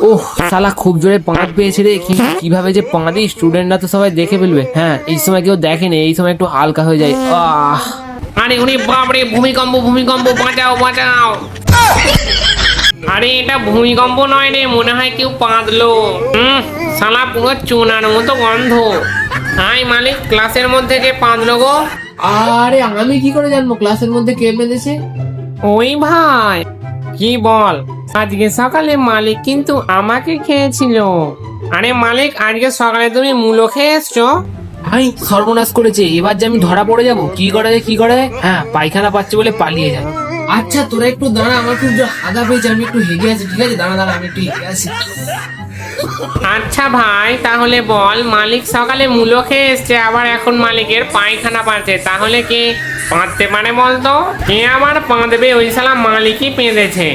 ওহ শালা খুব জোরে পাঁদ পেয়েছে রে, কিভাবে যে পাঁদি, স্টুডেন্টরা তো সবাই দেখে ফেলবে। হ্যাঁ এই সময় কেউ দেখেনি, এই সময় একটু হালকা হয়ে যায়। আরে উনি বাপরে, ভূমিকম্প ভূমিকম্প, বাঁচাও বাঁচাও। আরে এটা ভূমিকম্প নয় রে, মনে হয় কেউ পাঁদলো। শালা পুরো চুনার মতো গন্ধ। হাই মালিক, ক্লাসের মধ্যে কে পাঁদলো গো? আরে আমি কি করে জানবো ক্লাসের মধ্যে কে বেঁধেছে? ওই ভাই, কি বল? আজকে সকালে মালিক কিন্তু আমাকে খেয়েছিল। আরে মালিক, আজকে সকালে তুমি মূলো খেয়ে এসছো? ভাই সর্বনাশ করেছে, এবার যে আমি ধরা পড়ে যাব। কি করা যায় কি করা যায়? হ্যাঁ পায়খানা পাচ্ছে বলে পালিয়ে যায়। আচ্ছা তোরা একটু দাঁড়া, আমার খুব হাগা পেয়েছে, আমি একটু হেগে আছি। ঠিক আছে দাঁড়া দাঁড়া, আমি একটু হেগে আছি। আচ্ছা ভাই, তাহলে বল, মালিক সকালে মূলো খেয়ে এসছে, আবার এখন মালিকের পায়খানা পাচ্ছে, তাহলে কে পাঁদতে পারে বলতো? কে আবার পাঁদবে? ওই শালা মালিকই পেঁদেছে।